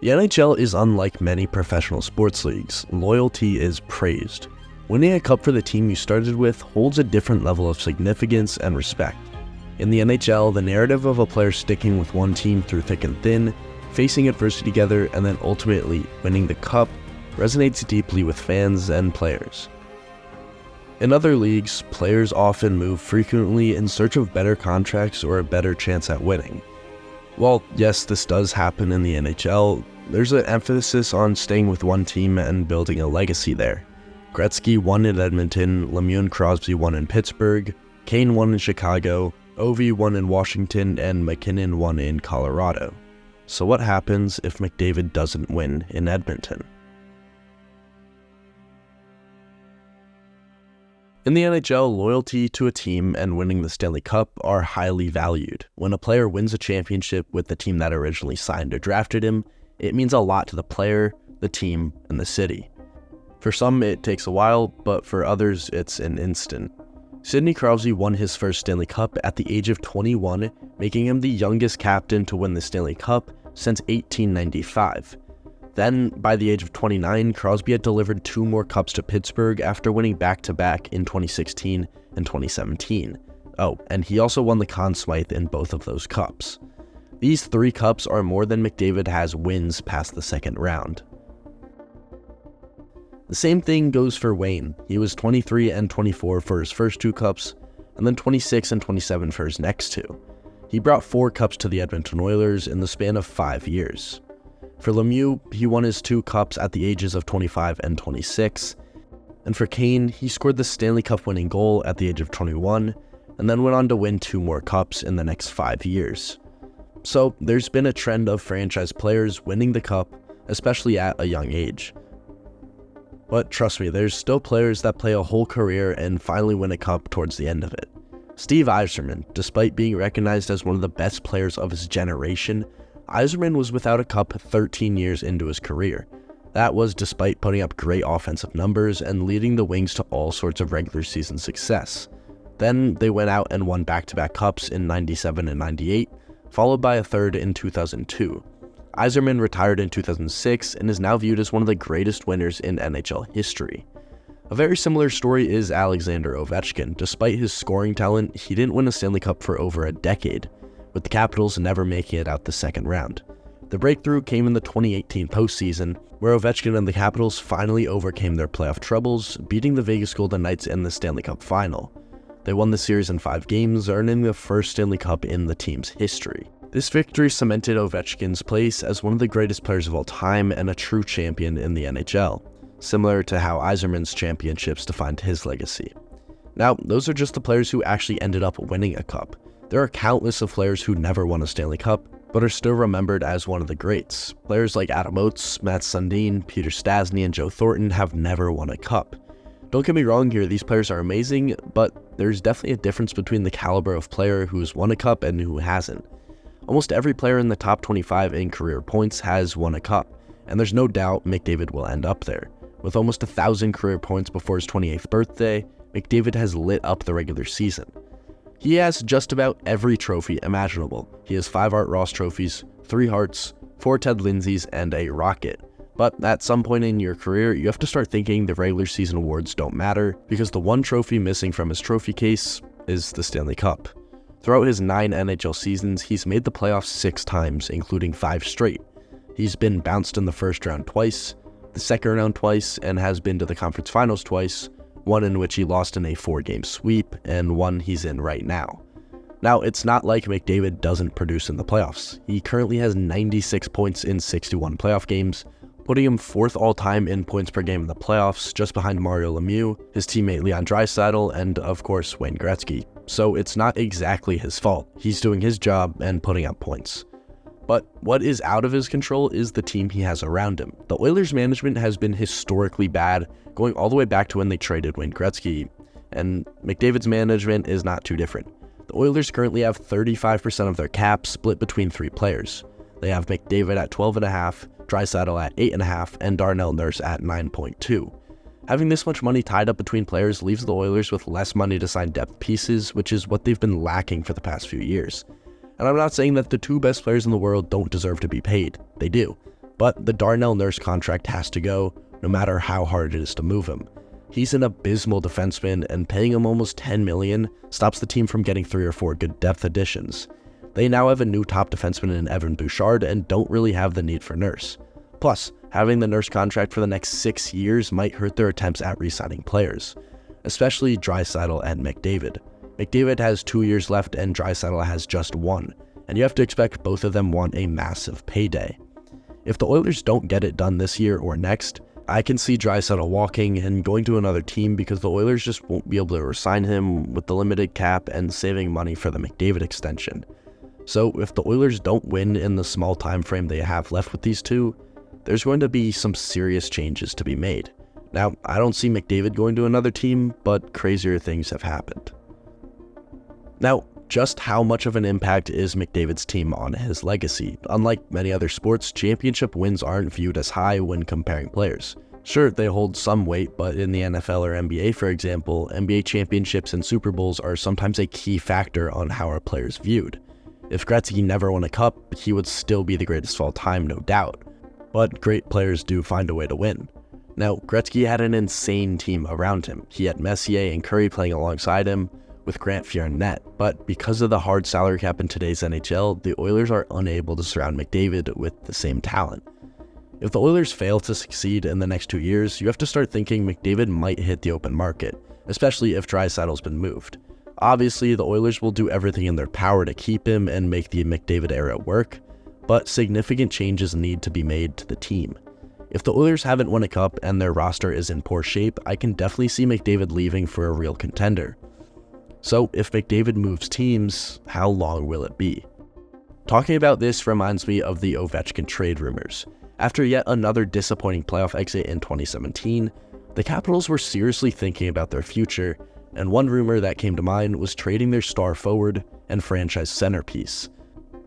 The NHL is unlike many professional sports leagues. Loyalty is praised. Winning a cup for the team you started with holds a different level of significance and respect. In the NHL, the narrative of a player sticking with one team through thick and thin, facing adversity together, and then ultimately winning the cup resonates deeply with fans and players. In other leagues, players often move frequently in search of better contracts or a better chance at winning. While yes, this does happen in the NHL, there's an emphasis on staying with one team and building a legacy there. Gretzky won in Edmonton, Lemieux and Crosby won in Pittsburgh, Kane won in Chicago, Ovie won in Washington, and McKinnon won in Colorado. So what happens if McDavid doesn't win in Edmonton? In the NHL, loyalty to a team and winning the Stanley Cup are highly valued. When a player wins a championship with the team that originally signed or drafted him, it means a lot to the player, the team, and the city. For some, it takes a while, but for others, it's an instant. Sidney Crosby won his first Stanley Cup at the age of 21, making him the youngest captain to win the Stanley Cup since 1895. Then, by the age of 29, Crosby had delivered 2 more cups to Pittsburgh after winning back-to-back in 2016 and 2017. Oh, and he also won the Conn Smythe in both of those cups. These 3 cups are more than McDavid has wins past the second round. The same thing goes for Wayne. He was 23 and 24 for his first 2 cups, and then 26 and 27 for his next 2. He brought 4 cups to the Edmonton Oilers in the span of 5 years. For Lemieux, he won his 2 cups at the ages of 25 and 26. And for Kane, he scored the Stanley Cup winning goal at the age of 21, and then went on to win 2 more cups in the next 5 years. So there's been a trend of franchise players winning the cup, especially at a young age. But trust me, there's still players that play a whole career and finally win a cup towards the end of it. Steve Yzerman, despite being recognized as one of the best players of his generation, Yzerman was without a cup 13 years into his career. That was despite putting up great offensive numbers and leading the Wings to all sorts of regular season success. Then they went out and won back-to-back cups in 97 and 98, followed by a third in 2002. Yzerman retired in 2006 and is now viewed as one of the greatest winners in NHL history. A very similar story is Alexander Ovechkin. Despite his scoring talent, he didn't win a Stanley Cup for over a decade, with the Capitals never making it out the second round. The breakthrough came in the 2018 postseason, where Ovechkin and the Capitals finally overcame their playoff troubles, beating the Vegas Golden Knights in the Stanley Cup final. They won the series in 5 games, earning the first Stanley Cup in the team's history. This victory cemented Ovechkin's place as one of the greatest players of all time and a true champion in the NHL, similar to how Yzerman's championships defined his legacy. Now, those are just the players who actually ended up winning a cup. There are countless of players who never won a Stanley Cup, but are still remembered as one of the greats. Players like Adam Oates, Matt Sundin, Peter Stastny, and Joe Thornton have never won a cup. Don't get me wrong here, these players are amazing, but there's definitely a difference between the caliber of player who's won a cup and who hasn't. Almost every player in the top 25 in career points has won a cup, and there's no doubt McDavid will end up there. With almost 1,000 career points before his 28th birthday, McDavid has lit up the regular season. He has just about every trophy imaginable. He has 5 Art Ross trophies, 3 Harts, 4 Ted Lindsays, and a Rocket. But at some point in your career, you have to start thinking the regular season awards don't matter, because the one trophy missing from his trophy case is the Stanley Cup. Throughout his 9 NHL seasons, he's made the playoffs 6 times, including 5 straight. He's been bounced in the first round twice, the second round twice, and has been to the conference finals twice, one in which he lost in a 4-game sweep, and one he's in right now. Now, it's not like McDavid doesn't produce in the playoffs. He currently has 96 points in 61 playoff games, putting him 4th all-time in points per game in the playoffs, just behind Mario Lemieux, his teammate Leon Draisaitl, and of course Wayne Gretzky. So it's not exactly his fault. He's doing his job and putting up points. But what is out of his control is the team he has around him. The Oilers' management has been historically bad, going all the way back to when they traded Wayne Gretzky, and McDavid's management is not too different. The Oilers currently have 35% of their cap split between 3 players. They have McDavid at 12.5, Draisaitl at 8.5, and Darnell Nurse at 9.2. Having this much money tied up between players leaves the Oilers with less money to sign depth pieces, which is what they've been lacking for the past few years. And I'm not saying that the 2 best players in the world don't deserve to be paid. They do. But the Darnell Nurse contract has to go, no matter how hard it is to move him. He's an abysmal defenseman, and paying him almost $10 million stops the team from getting 3 or 4 good depth additions. They now have a new top defenseman in Evan Bouchard and don't really have the need for Nurse. Plus, having the Nurse contract for the next 6 years might hurt their attempts at re-signing players, especially Draisaitl and McDavid. McDavid has 2 years left and Draisaitl has just 1, and you have to expect both of them want a massive payday. If the Oilers don't get it done this year or next, I can see Draisaitl walking and going to another team because the Oilers just won't be able to re-sign him with the limited cap and saving money for the McDavid extension. So if the Oilers don't win in the small time frame they have left with these two, there's going to be some serious changes to be made. Now, I don't see McDavid going to another team, but crazier things have happened. Now, just how much of an impact is McDavid's team on his legacy? Unlike many other sports, championship wins aren't viewed as high when comparing players. Sure, they hold some weight, but in the NFL or NBA, for example, NBA championships and Super Bowls are sometimes a key factor on how a player is viewed. If Gretzky never won a cup, he would still be the greatest of all time, no doubt. But great players do find a way to win. Now, Gretzky had an insane team around him. He had Messier and Curry playing alongside him, with Grant Fuhr in net, but because of the hard salary cap in today's NHL, the Oilers are unable to surround McDavid with the same talent. If the Oilers fail to succeed in the next 2 years, you have to start thinking McDavid might hit the open market, especially if Draisaitl's been moved. Obviously, the Oilers will do everything in their power to keep him and make the McDavid era work, but significant changes need to be made to the team. If the Oilers haven't won a cup and their roster is in poor shape, I can definitely see McDavid leaving for a real contender. So if McDavid moves teams, how long will it be? Talking about this reminds me of the Ovechkin trade rumors. After yet another disappointing playoff exit in 2017, the Capitals were seriously thinking about their future, and one rumor that came to mind was trading their star forward and franchise centerpiece.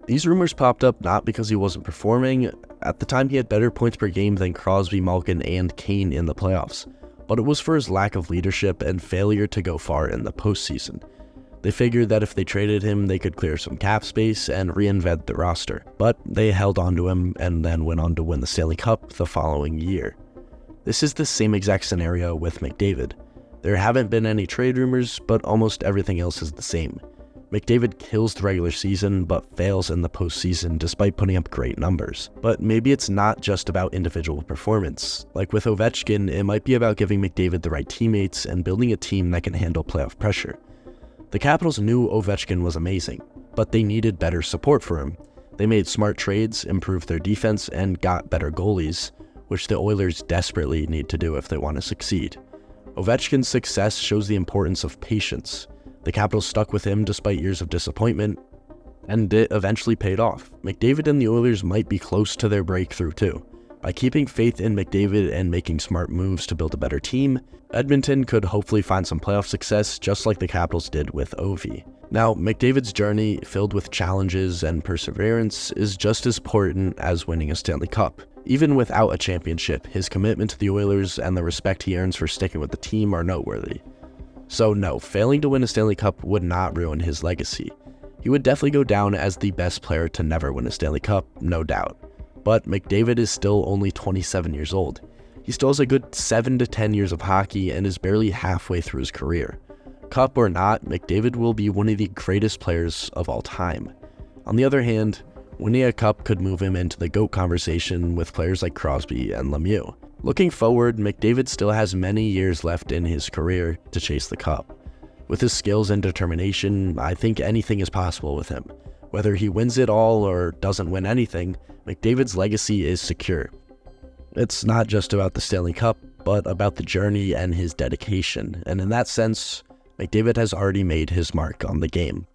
These rumors popped up not because he wasn't performing. At the time he had better points per game than Crosby, Malkin, and Kane in the playoffs, but it was for his lack of leadership and failure to go far in the postseason. They figured that if they traded him, they could clear some cap space and reinvent the roster, but they held on to him and then went on to win the Stanley Cup the following year. This is the same exact scenario with McDavid. There haven't been any trade rumors, but almost everything else is the same. McDavid kills the regular season, but fails in the postseason despite putting up great numbers. But maybe it's not just about individual performance. Like with Ovechkin, it might be about giving McDavid the right teammates and building a team that can handle playoff pressure. The Capitals knew Ovechkin was amazing, but they needed better support for him. They made smart trades, improved their defense, and got better goalies, which the Oilers desperately need to do if they want to succeed. Ovechkin's success shows the importance of patience. The Capitals stuck with him despite years of disappointment, and it eventually paid off. McDavid and the Oilers might be close to their breakthrough too. By keeping faith in McDavid and making smart moves to build a better team, Edmonton could hopefully find some playoff success just like the Capitals did with Ovie. Now, McDavid's journey, filled with challenges and perseverance, is just as important as winning a Stanley Cup. Even without a championship, his commitment to the Oilers and the respect he earns for sticking with the team are noteworthy. So no, failing to win a Stanley Cup would not ruin his legacy. He would definitely go down as the best player to never win a Stanley Cup, no doubt. But McDavid is still only 27 years old. He still has a good 7 to 10 years of hockey and is barely halfway through his career. Cup or not, McDavid will be one of the greatest players of all time. On the other hand, winning a cup could move him into the GOAT conversation with players like Crosby and Lemieux. Looking forward, McDavid still has many years left in his career to chase the cup. With his skills and determination, I think anything is possible with him. Whether he wins it all or doesn't win anything, McDavid's legacy is secure. It's not just about the Stanley Cup, but about the journey and his dedication, and in that sense, McDavid has already made his mark on the game.